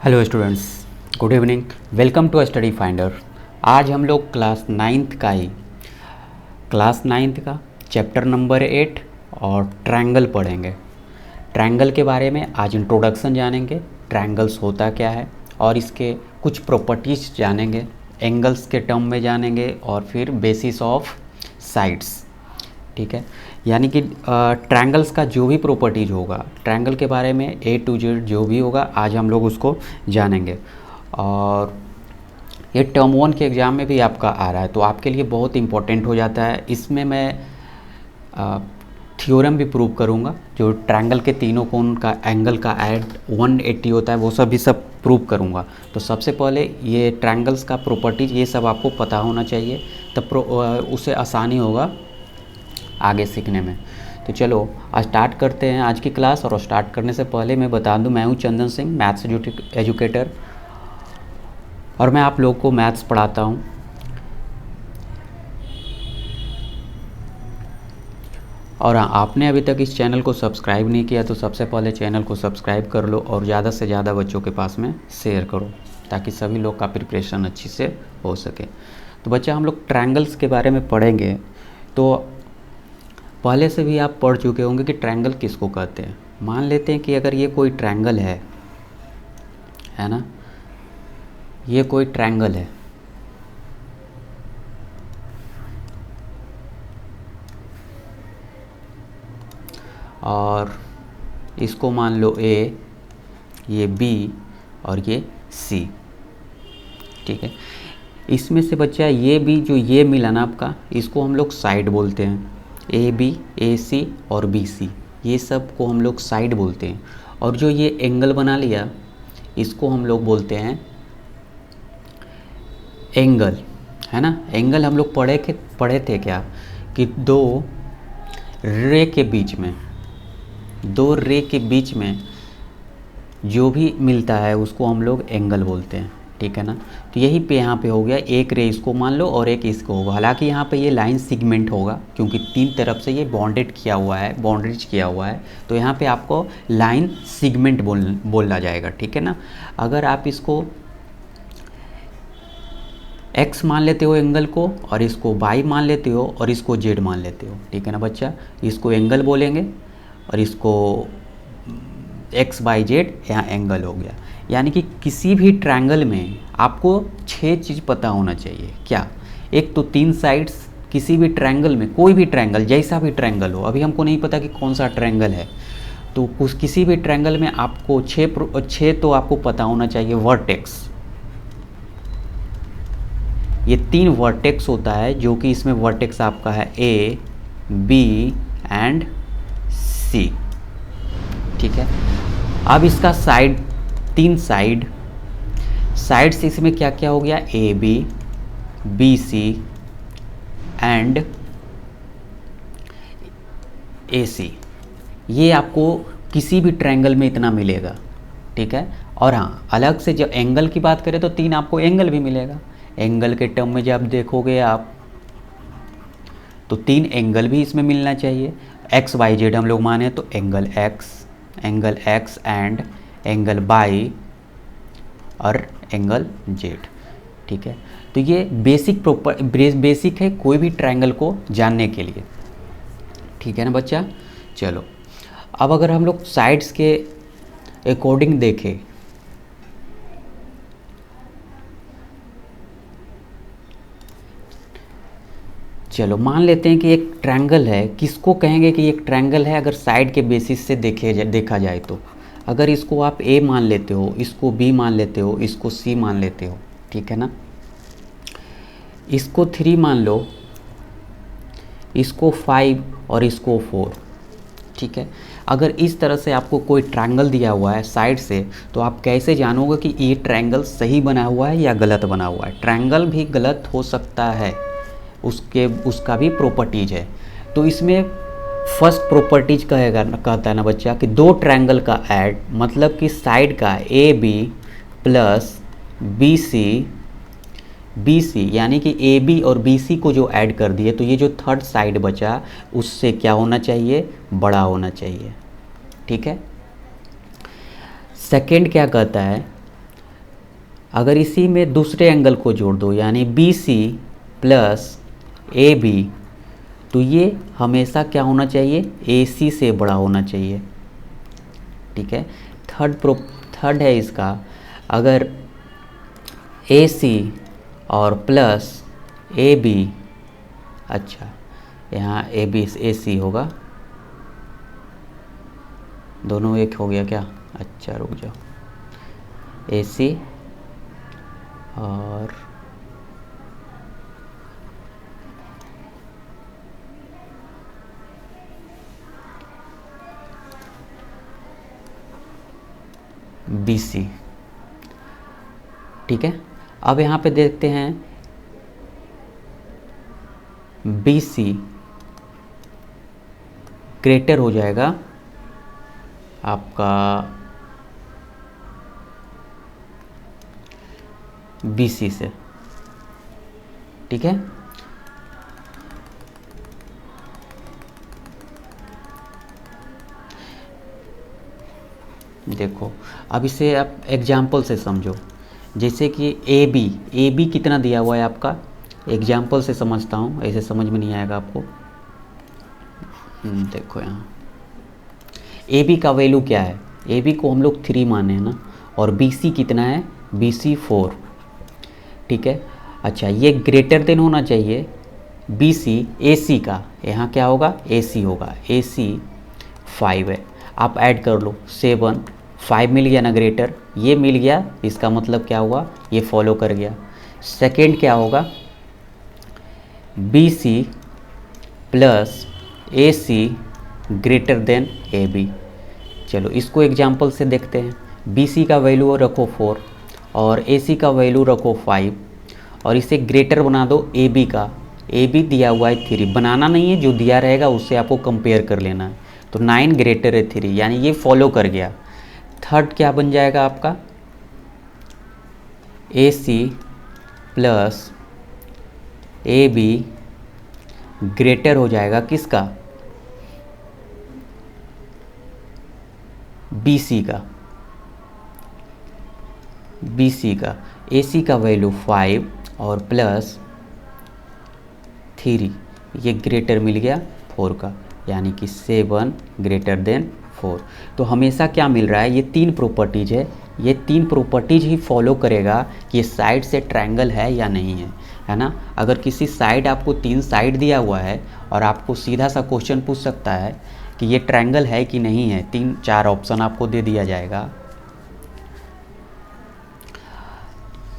Hello students, good evening. Welcome to study finder. आज हम लोग क्लास नाइन्थ का चैप्टर नंबर 8 और ट्रायंगल पढ़ेंगे। ट्रायंगल के बारे में आज इंट्रोडक्शन जानेंगे, ट्रायंगल्स होता क्या है और इसके कुछ प्रॉपर्टीज़ जानेंगे, एंगल्स के टर्म में जानेंगे और फिर बेसिस ऑफ साइड्स। ठीक है, यानी कि ट्रायंगल्स का जो भी प्रॉपर्टीज होगा, ट्रायंगल के बारे में A to Z जो भी होगा आज हम लोग उसको जानेंगे। और ये टर्म 1 के एग्ज़ाम में भी आपका आ रहा है तो आपके लिए बहुत इंपॉर्टेंट हो जाता है। इसमें मैं थ्योरम भी प्रूव करूँगा, जो ट्रायंगल के तीनों कोण का एंगल का ऐड 180 होता है वो सब प्रूव करूँगा। तो सबसे पहले ये ट्रायंगल्स का प्रॉपर्टीज ये सब आपको पता होना चाहिए, तब उससे आसानी होगा आगे सीखने में। तो चलो स्टार्ट करते हैं आज की क्लास। और स्टार्ट करने से पहले मैं बता दूं, मैं हूं चंदन सिंह, मैथ्स एजुकेटर, और मैं आप लोग को मैथ्स पढ़ाता हूं। और हाँ, आपने अभी तक इस चैनल को सब्सक्राइब नहीं किया तो सबसे पहले चैनल को सब्सक्राइब कर लो और ज़्यादा से ज़्यादा बच्चों के पास में शेयर करो ताकि सभी लोग का प्रिपरेशन अच्छी से हो सके। तो बच्चा, हम लोग ट्रायंगल्स के बारे में पढ़ेंगे। तो पहले से भी आप पढ़ चुके होंगे कि ट्रायंगल किसको कहते हैं। मान लेते हैं कि अगर ये कोई ट्रायंगल है ना, ये कोई ट्रायंगल है और इसको मान लो A, ये B और ये C। ठीक है, इसमें से बच्चा ये भी जो ये मिला ना आपका, इसको हम लोग साइड बोलते हैं। AB, AC और BC, ये सब को हम लोग साइड बोलते हैं। और जो ये एंगल बना लिया इसको हम लोग बोलते हैं एंगल, है ना। एंगल हम लोग पढ़े थे क्या कि दो रे के बीच में जो भी मिलता है उसको हम लोग एंगल बोलते हैं। ठीक है ना। तो यही पे यहाँ पे हो गया, एक रे इसको मान लो और एक इसको होगा। हालांकि यहाँ पे ये लाइन सिगमेंट होगा क्योंकि तीन तरफ से ये बाउंडेड किया हुआ है, तो यहाँ पे आपको लाइन सिगमेंट बोलना जाएगा। ठीक है ना। अगर आप इसको x मान लेते हो एंगल को, और इसको y मान लेते हो, और इसको z मान लेते हो, ठीक है ना बच्चा, इसको एंगल बोलेंगे और इसको x y z यहाँ एंगल हो गया। यानी कि किसी भी ट्रायंगल में आपको 6 चीज़ पता होना चाहिए। क्या? एक तो 3 साइड्स, किसी भी ट्रायंगल में, कोई भी ट्रायंगल, जैसा भी ट्रायंगल हो, अभी हमको नहीं पता कि कौन सा ट्रायंगल है, तो किसी भी ट्रायंगल में आपको 6 तो आपको पता होना चाहिए। वर्टेक्स, ये 3 वर्टेक्स होता है, जो कि इसमें वर्टेक्स आपका है A, B एंड C। ठीक है, अब इसका साइड, 3 साइड्स इसमें क्या क्या हो गया, AB, BC एंड AC। ये आपको किसी भी ट्रायंगल में इतना मिलेगा। ठीक है। और हाँ, अलग से जब एंगल की बात करें तो 3 आपको एंगल भी मिलेगा। एंगल के टर्म में जब देखोगे आप तो 3 एंगल भी इसमें मिलना चाहिए। एक्स वाई जेड हम लोग माने तो angle x and angle by और एंगल जेड। ठीक है, तो ये बेसिक है कोई भी ट्रायंगल को जानने के लिए। ठीक है ना बच्चा। चलो, अब अगर हम लोग साइड्स के अकॉर्डिंग देखें, चलो मान लेते हैं कि एक ट्रायंगल है। किसको कहेंगे कि एक ट्रायंगल है? अगर साइड के बेसिस से देखा जाए तो अगर इसको आप A मान लेते हो, इसको B मान लेते हो, इसको C मान लेते हो, ठीक है ना, इसको 3 मान लो, इसको 5 और इसको 4। ठीक है, अगर इस तरह से आपको कोई ट्रायंगल दिया हुआ है साइड से, तो आप कैसे जानोगे कि ये ट्रायंगल सही बना हुआ है या गलत बना हुआ है? ट्रायंगल भी गलत हो सकता है, उसका भी प्रॉपर्टीज है। तो इसमें फर्स्ट प्रॉपर्टीज कहता है ना बच्चा कि 2 ट्रायंगल का ऐड, मतलब कि साइड का AB प्लस BC, यानी कि AB और BC को जो ऐड कर दिए तो ये जो थर्ड साइड बचा उससे क्या होना चाहिए, बड़ा होना चाहिए। ठीक है। सेकंड क्या कहता है अगर इसी में दूसरे एंगल को जोड़ दो यानी B C plus A B, तो ये हमेशा क्या होना चाहिए, ए सी से बड़ा होना चाहिए। ठीक है, थर्ड है इसका, अगर ए सी और प्लस ए बी, अच्छा यहाँ ए बी ए सी होगा, दोनों एक हो गया क्या, अच्छा रुक जाओ, ए सी और बी सी। ठीक है, अब यहाँ पे देखते हैं बी सी ग्रेटर हो जाएगा आपका बी सी से। ठीक है, देखो अब इसे आप एग्जाम्पल से समझो, जैसे कि ए बी कितना दिया हुआ है आपका, एग्जाम्पल से समझता हूँ, ऐसे समझ में नहीं आएगा आपको। देखो यहाँ ए बी का वैल्यू क्या है, ए बी को हम लोग 3 माने हैं ना, और बी सी कितना है, बी सी 4। ठीक है, अच्छा ये ग्रेटर देन होना चाहिए बी सी ए सी का, यहाँ क्या होगा, ए सी होगा, ए सी 5 है, आप ऐड कर लो 7, 5 मिल गया ना ग्रेटर, ये मिल गया, इसका मतलब क्या हुआ, ये फॉलो कर गया। सेकेंड क्या होगा, B C plus A C greater than A B. चलो इसको एग्जाम्पल से देखते हैं, बी सी का वैल्यू रखो 4 और ए सी का वैल्यू रखो 5 और इसे ग्रेटर बना दो ए बी का, ए बी दिया हुआ है 3, बनाना नहीं है, जो दिया रहेगा उससे आपको कंपेयर कर लेना है। तो 9 ग्रेटर है 3, यानी ये फॉलो कर गया। थर्ड क्या बन जाएगा आपका, A C plus A B greater हो जाएगा किसका, बी सी का, बी सी का, ए सी का वैल्यू 5 और प्लस 3, ये ग्रेटर मिल गया 4 का, यानी कि 7 ग्रेटर देन 4। तो हमेशा क्या मिल रहा है, ये 3 प्रॉपर्टीज है, ये 3 प्रॉपर्टीज ही फॉलो करेगा कि ये साइड से ट्रायंगल है या नहीं है ना। अगर किसी साइड आपको 3 साइड दिया हुआ है और आपको सीधा सा क्वेश्चन पूछ सकता है कि ये ट्रायंगल है कि नहीं है, 3-4 ऑप्शन आपको दे दिया जाएगा।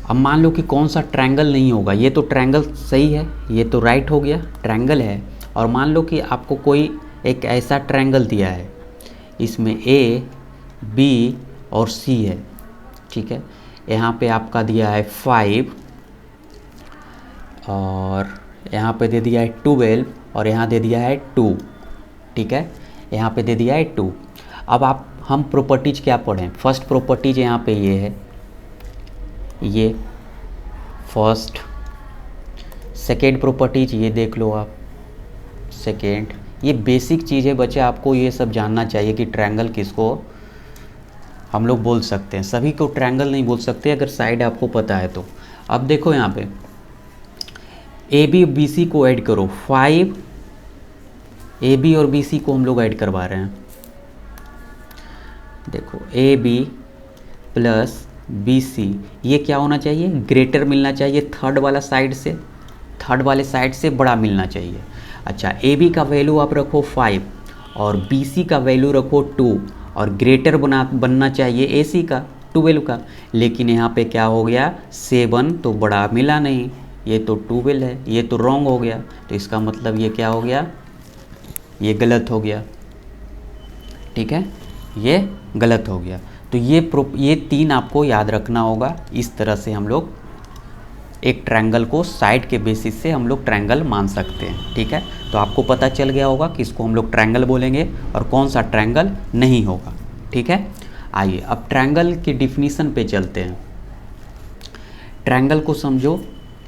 अब मान लो कि कौन सा ट्रायंगल नहीं होगा, ये तो ट्रायंगल सही है, ये तो राइट हो गया, ट्रायंगल है। और मान लो कि आपको कोई एक ऐसा ट्रायंगल दिया है, इसमें ए बी और सी है। ठीक है, यहाँ पे आपका दिया है 5 और यहाँ पे दे दिया है 12 और यहाँ दे दिया है 2। ठीक है, यहाँ पे दे दिया है 2। अब हम प्रॉपर्टीज क्या पढ़ें, फर्स्ट प्रॉपर्टीज यहाँ पे ये है, ये फर्स्ट। सेकेंड प्रॉपर्टीज ये देख लो आप, सेकेंड। ये बेसिक चीज़ है बच्चे, आपको ये सब जानना चाहिए कि ट्रायंगल किसको हम लोग बोल सकते हैं, सभी को ट्रायंगल नहीं बोल सकते अगर साइड आपको पता है तो। अब देखो यहाँ पे ए बी बी सी को ऐड करो, 5 ए बी और बी सी को हम लोग ऐड करवा रहे हैं। देखो A B plus B C, ये क्या होना चाहिए, ग्रेटर मिलना चाहिए थर्ड वाला साइड से, थर्ड वाले साइड से बड़ा मिलना चाहिए। अच्छा ए बी का वैल्यू आप रखो 5 और बी सी का वैल्यू रखो 2 और ग्रेटर बनना चाहिए ए सी का 12 का, लेकिन यहाँ पे क्या हो गया 7 तो बड़ा मिला नहीं, ये तो 12 है, ये तो रॉन्ग हो गया। तो इसका मतलब ये क्या हो गया, ये गलत हो गया। ठीक है, ये गलत हो गया। तो ये 3 आपको याद रखना होगा। इस तरह से हम लोग एक ट्रायंगल को साइड के बेसिस से हम लोग ट्रायंगल मान सकते हैं। ठीक है, तो आपको पता चल गया होगा कि इसको हम लोग ट्रायंगल बोलेंगे और कौन सा ट्रायंगल नहीं होगा। ठीक है, आइए अब ट्रायंगल की डिफिनीशन पे चलते हैं। ट्रायंगल को समझो।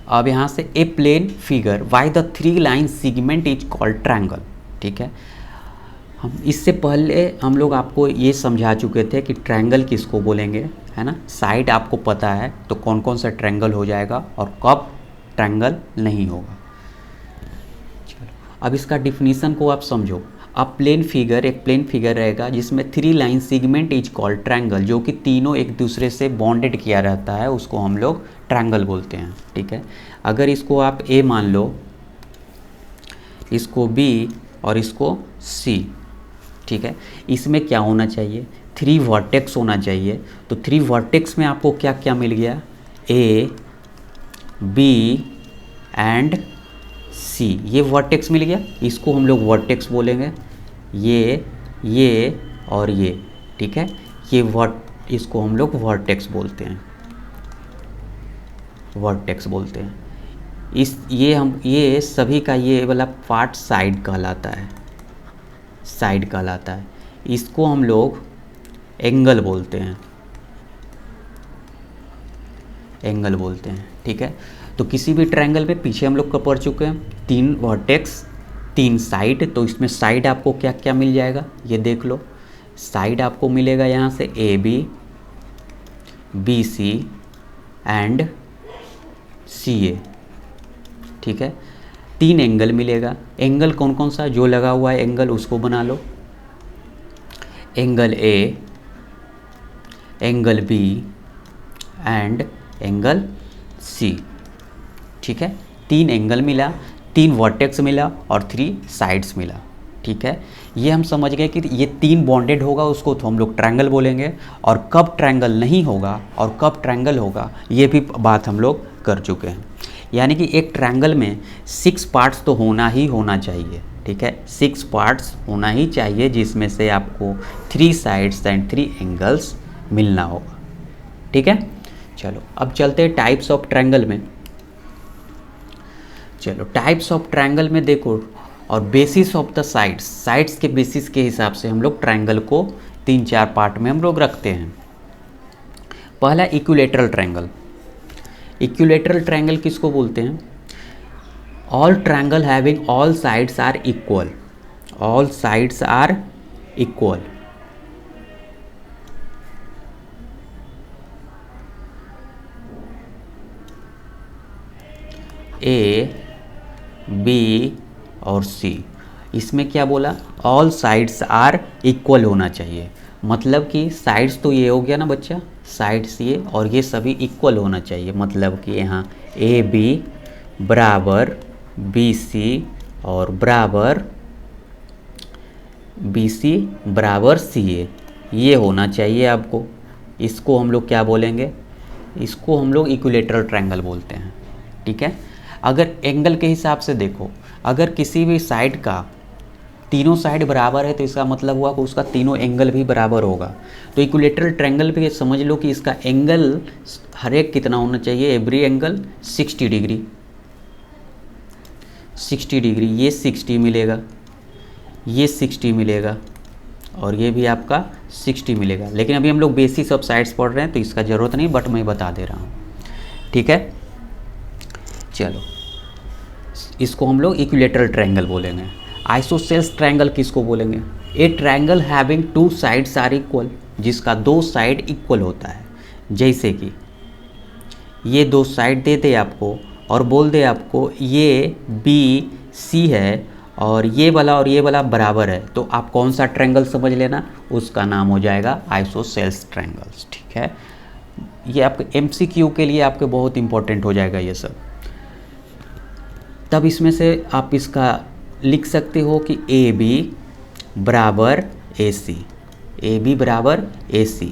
अब यहाँ से a plane figure by the 3 line segment is called triangle. ठीक है, हम इससे पहले हम लोग आपको ये समझा चुके थे कि ट्रायंगल किसको बोलेंगे, है ना। साइड आपको पता है तो कौन कौन सा ट्रायंगल हो जाएगा और कब ट्रायंगल नहीं होगा। चलो अब इसका डिफिनीसन को आप समझो। अब प्लेन फिगर, एक प्लेन फिगर रहेगा जिसमें 3 line segment is called triangle, जो कि तीनों एक दूसरे से बॉन्डेड किया रहता है, उसको हम लोग ट्रायंगल बोलते हैं, ठीक है। अगर इसको आप ए मान लो, इसको बी और इसको सी, ठीक है। इसमें क्या होना चाहिए, 3 वर्टेक्स होना चाहिए। तो 3 वर्टेक्स में आपको क्या क्या मिल गया, ए बी एंड सी, ये वर्टेक्स मिल गया। इसको हम लोग वर्टेक्स बोलेंगे, ये और ये, ठीक है। इसको हम लोग वर्टेक्स बोलते हैं, वर्टेक्स बोलते हैं। ये सभी का ये वाला पार्ट साइड कहलाता है, साइड कहलाता है। इसको हम लोग एंगल बोलते हैं, एंगल बोलते हैं, ठीक है। तो किसी भी ट्रायंगल में पीछे हम लोग का पढ़ चुके हैं, 3 वर्टेक्स 3 साइड। तो इसमें साइड आपको क्या क्या मिल जाएगा, ये देख लो। साइड आपको मिलेगा यहाँ से ए B C and C A, ठीक है। 3 एंगल मिलेगा। एंगल कौन कौन सा, जो लगा हुआ है एंगल उसको बना लो। Angle A, angle B and angle C, ठीक है। 3 एंगल मिला, 3 वर्टेक्स मिला और 3 साइड्स मिला, ठीक है। ये हम समझ गए कि ये 3 बॉन्डेड होगा, उसको तो हम लोग ट्रायंगल बोलेंगे। और कब ट्रायंगल नहीं होगा और कब ट्रायंगल होगा, ये भी बात हम लोग कर चुके हैं। यानी कि एक ट्रायंगल में 6 पार्ट्स तो होना ही होना चाहिए, ठीक है। 6 पार्ट्स होना ही चाहिए, जिसमें से आपको 3 साइड्स एंड 3 एंगल्स मिलना होगा, ठीक है। चलो अब चलते हैं टाइप्स ऑफ ट्रायंगल में। चलो टाइप्स ऑफ ट्रायंगल में देखो, और basis of the sides, sides के बेसिस के हिसाब से हम लोग ट्रायंगल को 3-4 पार्ट में हम लोग रखते हैं। पहला इक्विलैटरल ट्रायंगल। इक्विलैटरल ट्रायंगल किसको बोलते हैं, all triangle having all sides are equal, all sides are equal. A B और सी, इसमें क्या बोला, ऑल साइड्स आर इक्वल होना चाहिए। मतलब कि साइड्स तो ये हो गया ना बच्चा, साइड्स ये और ये सभी इक्वल होना चाहिए। मतलब कि यहाँ ए बी बराबर बी सी और बराबर बी सी बराबर सी ए, ये होना चाहिए आपको। इसको हम लोग क्या बोलेंगे, इसको हम लोग इक्विलैटरल ट्रायंगल बोलते हैं, ठीक है। अगर एंगल के हिसाब से देखो, अगर किसी भी साइड का तीनों साइड बराबर है तो इसका मतलब हुआ कि उसका तीनों एंगल भी बराबर होगा। तो इक्विलैटरल ट्रायंगल पे समझ लो कि इसका एंगल हर एक कितना होना चाहिए, एवरी एंगल 60 डिग्री, 60 डिग्री। ये 60 मिलेगा, ये 60 मिलेगा और ये भी आपका 60 मिलेगा। लेकिन अभी हम लोग बेसिस ऑफ साइड्स पढ़ रहे हैं तो इसका ज़रूरत नहीं, बट मैं बता दे रहा हूँ, ठीक है। चलो इसको हम लोग इक्विलैटरल ट्रायंगल बोलेंगे। आइसोसेल्स ट्रायंगल किसको बोलेंगे, a triangle having 2 sides are equal, जिसका 2 साइड इक्वल होता है। जैसे कि ये 2 साइड दे दे आपको और बोल दे आपको ये बी सी है और ये वाला बराबर है, तो आप कौन सा ट्रायंगल समझ लेना, उसका नाम हो जाएगा आइसोसेल्स ट्रायंगल्स, ठीक है। ये आपके MCQ के लिए आपके बहुत इंपॉर्टेंट हो जाएगा ये सब। तब इसमें से आप इसका लिख सकते हो कि ए बी बराबर ए सी, ए बी बराबर ए सी,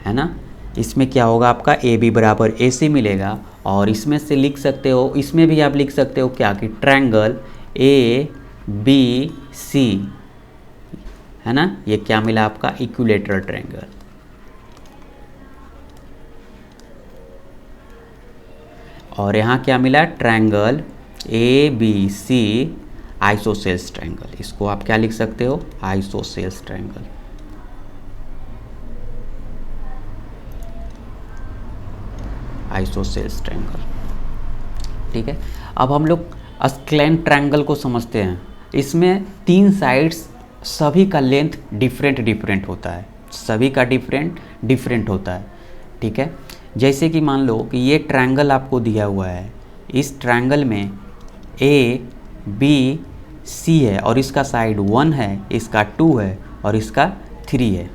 है ना। इसमें क्या होगा, आपका ए बी बराबर ए सी मिलेगा। और इसमें से लिख सकते हो, इसमें भी आप लिख सकते हो क्या कि ट्रायंगल ए बी सी, है ना। ये क्या मिला आपका, इक्विलैटरल ट्रायंगल। और यहाँ क्या मिला, triangle A B C isosceles triangle. इसको आप क्या लिख सकते हो, आइसोसेल्स ट्रायंगल। आइसोसेल्स ट्रायंगल, ठीक है। अब हम लोग स्क्लेन ट्रायंगल को समझते हैं। इसमें 3 साइड्स सभी का लेंथ डिफरेंट डिफरेंट होता है, सभी का डिफरेंट डिफरेंट होता है, ठीक है। जैसे कि मान लो कि ये ट्रायंगल आपको दिया हुआ है, इस ट्रायंगल में ए बी सी है और इसका साइड 1 है, इसका 2 है और इसका 3 है,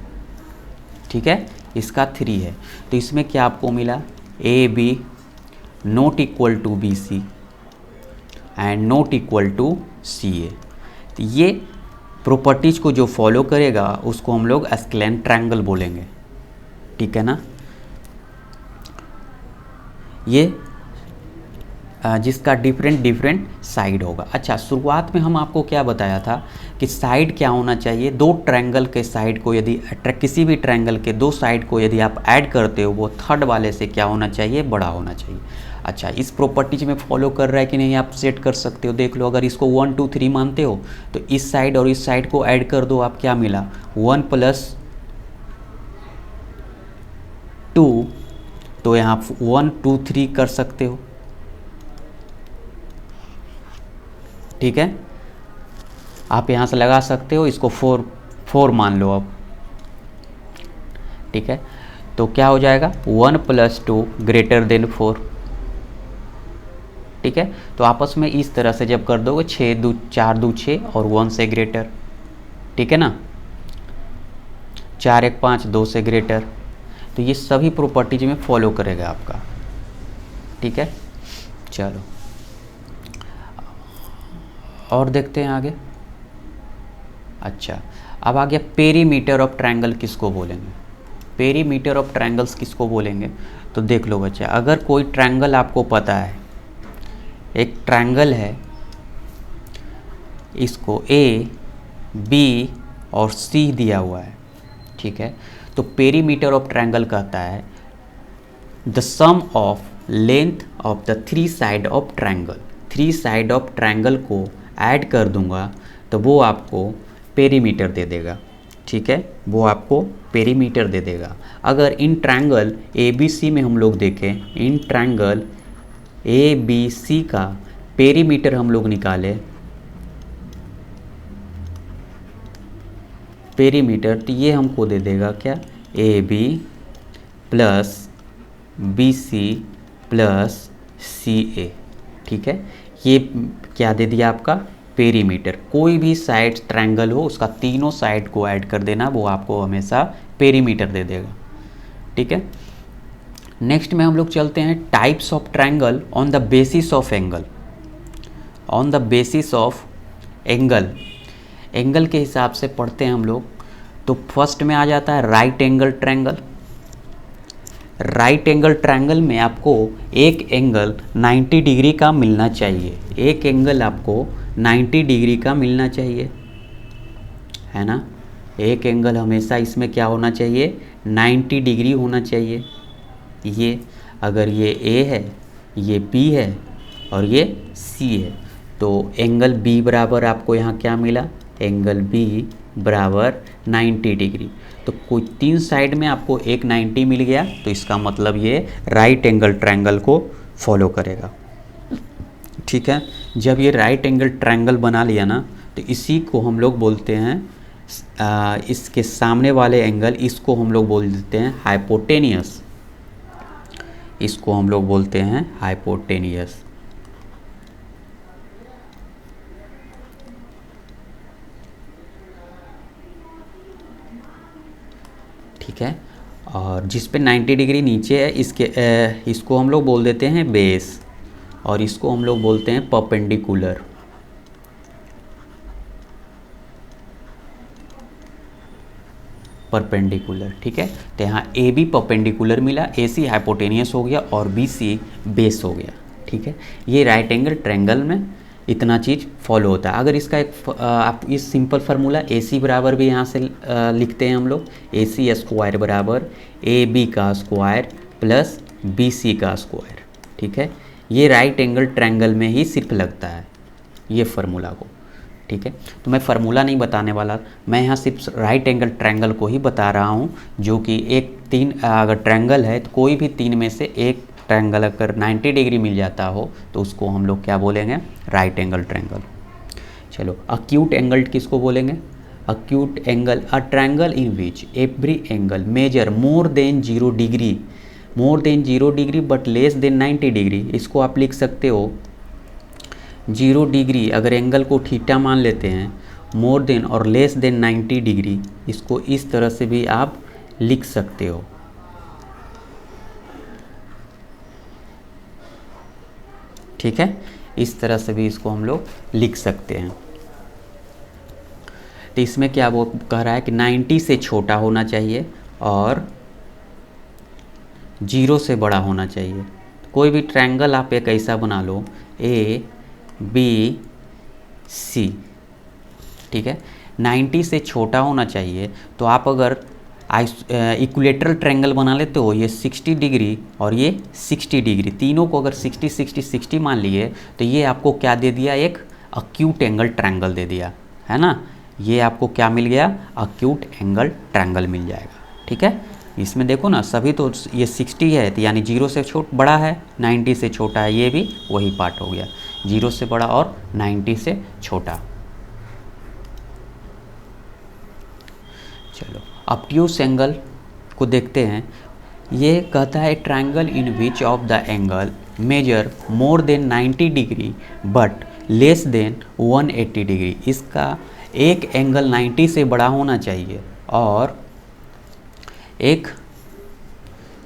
ठीक है, इसका 3 है। तो इसमें क्या आपको मिला, A B not equal to B C and not equal to C A. तो ये प्रॉपर्टीज़ को जो फॉलो करेगा उसको हम लोग स्क्लेन ट्रायंगल बोलेंगे, ठीक है ना। ये जिसका डिफरेंट डिफरेंट साइड होगा। अच्छा, शुरुआत में हम आपको क्या बताया था कि साइड क्या होना चाहिए, दो ट्रायंगल के साइड को यदि किसी भी ट्रायंगल के दो साइड को यदि आप ऐड करते हो वो थर्ड वाले से क्या होना चाहिए, बड़ा होना चाहिए। अच्छा, इस प्रॉपर्टीज में फॉलो कर रहा है कि नहीं आप सेट कर सकते हो, देख लो। अगर इसको 1 2 3 मानते हो तो इस साइड और इस साइड को ऐड कर दो, आप क्या मिला 1 + 2, तो यहाँ 1 2 3 कर सकते हो, ठीक है। आप यहाँ से लगा सकते हो, इसको 4 मान लो अब, ठीक है। तो क्या हो जाएगा 1 + 2 > 4, ठीक है। तो आपस में इस तरह से जब कर दोगे 4 2 6 और 1 से ग्रेटर, ठीक है ना, 4 1 5 2 से ग्रेटर। तो ये सभी प्रॉपर्टीज में फॉलो करेगा आपका, ठीक है। चलो और देखते हैं आगे। अच्छा, अब आ गया पेरीमीटर ऑफ ट्रायंगल किसको बोलेंगे, पेरीमीटर ऑफ ट्रायंगल्स किसको बोलेंगे। तो देख लो बच्चा, अगर कोई ट्रायंगल आपको पता है, एक ट्रायंगल है, इसको ए बी और सी दिया हुआ है, ठीक है। तो पेरीमीटर ऑफ ट्रायंगल कहता है the sum of length of the 3 side of triangle. 3 side of triangle को ऐड कर दूंगा तो वो आपको पेरीमीटर दे देगा, ठीक है, वो आपको पेरीमीटर दे देगा। अगर इन ट्रायंगल ए बी सी में हम लोग देखें, इन ट्रायंगल ए बी सी का पेरीमीटर हम लोग निकाले, पेरीमीटर, तो ये हमको दे देगा क्या, A B plus B C plus C A, ठीक है। ये क्या दे दिया आपका पेरीमीटर। कोई भी साइड ट्रायंगल हो उसका तीनों साइड को ऐड कर देना, वो आपको हमेशा पेरीमीटर दे देगा, ठीक है। नेक्स्ट में हम लोग चलते हैं types of triangle on the basis of angle. On the basis of angle, angle के हिसाब से पढ़ते हैं हम लोग। तो फर्स्ट में आ जाता है right angle triangle. Right angle triangle में आपको एक एंगल 90 डिग्री का मिलना चाहिए, एक एंगल आपको 90 डिग्री का मिलना चाहिए, है ना। एक एंगल हमेशा इसमें क्या होना चाहिए, 90 डिग्री होना चाहिए। ये अगर ये ए है, ये बी है और ये सी है, तो एंगल बी बराबर आपको यहाँ क्या मिला, एंगल बी बराबर 90 डिग्री। तो कोई 3 साइड में आपको एक 90 मिल गया, तो इसका मतलब ये राइट एंगल ट्रायंगल को फॉलो करेगा, ठीक है। जब ये राइट एंगल ट्रायंगल बना लिया ना, तो इसी को हम लोग बोलते हैं इसके सामने वाले एंगल, इसको हम लोग बोल देते हैं हाइपोटेनियस, इसको हम लोग बोलते हैं हाइपोटेनियस, ठीक है। और जिस पे 90 डिग्री नीचे है इसको हम लोग बोल देते हैं बेस, और इसको हम लोग बोलते हैं परपेंडिकुलर, परपेंडिकुलर, ठीक है। तो यहाँ ए बी परपेंडिकुलर मिला, ए सी हाइपोटेनियस हो गया और बी सी बेस हो गया, ठीक है। ये राइट एंगल ट्रायंगल में इतना चीज़ फॉलो होता है। अगर इसका एक आप इस सिंपल फार्मूला ए सी बराबर भी यहाँ से लिखते हैं हम लोग, ए सी स्क्वायर बराबर ए बी का स्क्वायर प्लस बी सी का स्क्वायर, ठीक है। ये राइट एंगल ट्रायंगल में ही सिर्फ लगता है ये फार्मूला को, ठीक है। तो मैं फार्मूला नहीं बताने वाला, मैं यहाँ सिर्फ राइट एंगल ट्रायंगल को ही बता रहा हूँ, जो कि एक 3 अगर ट्रायंगल है तो कोई भी 3 में से एक ट्रायंगल अगर 90 डिग्री मिल जाता हो तो उसको हम लोग क्या बोलेंगे, राइट एंगल ट्रायंगल। चलो, अक्यूट एंगल किसको बोलेंगे, acute angle, a triangle in which every angle measure more than 0 degree, more than 0 degree but less than 90 degree. इसको आप लिख सकते हो 0 डिग्री अगर एंगल को थीटा मान लेते हैं, मोर देन और लेस देन 90 डिग्री, इसको इस तरह से भी आप लिख सकते हो। ठीक है, इस तरह से भी इसको हम लोग लिख सकते हैं। तो इसमें क्या वो कह रहा है कि 90 से छोटा होना चाहिए और 0 से बड़ा होना चाहिए। कोई भी ट्रायंगल आप एक ऐसा बना लो ए बी सी, ठीक है, 90 से छोटा होना चाहिए। तो आप अगर इक्विलेटरल ट्रायंगल बना लेते हो, ये 60 डिग्री और ये 60 डिग्री, तीनों को अगर 60 60 60 मान लिए तो ये आपको क्या दे दिया, एक अक्यूट एंगल ट्रायंगल दे दिया, है ना। ये आपको क्या मिल गया, अक्यूट एंगल ट्रायंगल मिल जाएगा। ठीक है, इसमें देखो ना सभी तो ये 60 है तो यानी 0 से बड़ा है, 90 से छोटा है, ये भी वही पार्ट हो गया, 0 से बड़ा और 90 से छोटा। चलो ऑब्ट्यूस एंगल को देखते हैं। ये कहता है triangle in which of the angle measure more than 90 degree but less than 180 degree. इसका एक एंगल 90 से बड़ा होना चाहिए और एक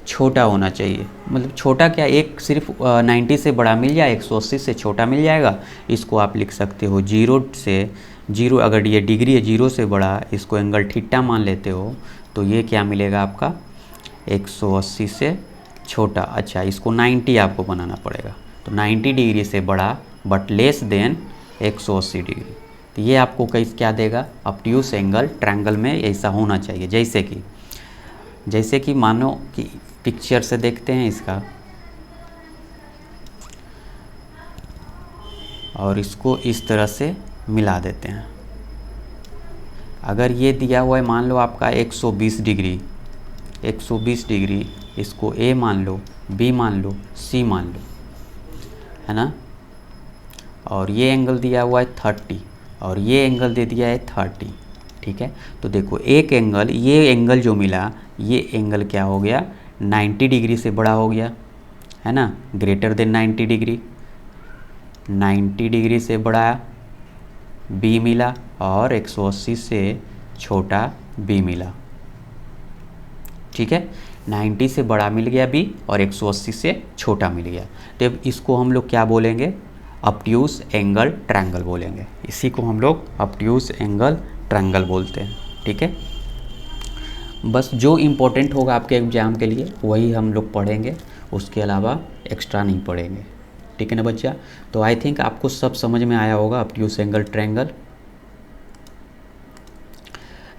छोटा होना चाहिए। मतलब छोटा क्या, एक सिर्फ 90 से बड़ा मिल जाए, 180 से छोटा मिल जाएगा। इसको आप लिख सकते हो 0 से 0, अगर ये डिग्री है 0 से बड़ा, इसको एंगल थीटा मान लेते हो तो ये क्या मिलेगा आपका 180 से छोटा। अच्छा, इसको 90 आपको बनाना पड़ेगा, तो 90 डिग्री से बड़ा बट लेस देन 180 डिग्री। तो ये आपको क्या देगा, ऑब्ट्यूस एंगल ट्रायंगल में ऐसा होना चाहिए। जैसे कि मानो कि पिक्चर से देखते हैं इसका, और इसको इस तरह से मिला देते हैं। अगर ये दिया हुआ है मान लो आपका 120 डिग्री, 120 डिग्री, इसको ए मान लो, बी मान लो, सी मान लो, है ना। और ये एंगल दिया हुआ है 30 और ये एंगल दे दिया है 30। ठीक है, तो देखो एक एंगल, ये एंगल जो मिला, ये एंगल क्या हो गया, 90 डिग्री से बड़ा हो गया, है ना, ग्रेटर देन 90 डिग्री। 90 डिग्री से बड़ा बी मिला और 180 से छोटा बी मिला। ठीक है, 90 से बड़ा मिल गया बी और 180 से छोटा मिल गया। तो अब इसको हम लोग क्या बोलेंगे, ऑब्ट्यूस एंगल ट्रायंगल बोलेंगे। इसी को हम लोग ऑब्ट्यूस एंगल ट्रायंगल बोलते हैं। ठीक है, बस जो इम्पोर्टेंट होगा आपके एग्जाम के लिए वही हम लोग पढ़ेंगे, उसके अलावा एक्स्ट्रा नहीं पढ़ेंगे। ठीक है ना बच्चा, तो आई थिंक आपको सब समझ में आया होगा। Obtuse angle triangle,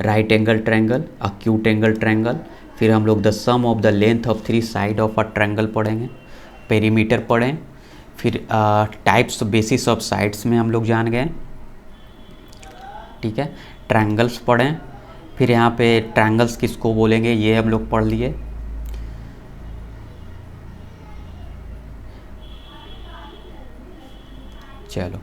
right angle triangle, acute angle triangle, फिर हम लोग the sum of the length of 3 side of a triangle पढ़ेंगे, पेरीमीटर पढ़ें, फिर टाइप्स बेसिस ऑफ साइड्स में हम लोग जान गए। ठीक है, ट्रायंगल्स पढ़ें, फिर यहाँ पे ट्रायंगल्स किसको बोलेंगे ये हम लोग पढ़ लिए। चलो,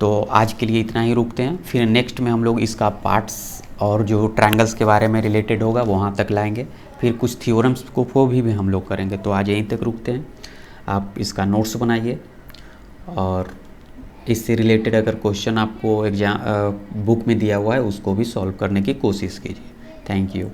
तो आज के लिए इतना ही रुकते हैं, फिर नेक्स्ट में हम लोग इसका पार्ट्स और जो ट्रायंगल्स के बारे में रिलेटेड होगा वहाँ तक लाएंगे, फिर कुछ थ्योरम्स को भी हम लोग करेंगे। तो आज यहीं तक रुकते हैं, आप इसका नोट्स बनाइए और इससे रिलेटेड अगर क्वेश्चन आपको एग्जाम बुक में दिया हुआ है उसको भी सॉल्व करने की कोशिश कीजिए। Thank you.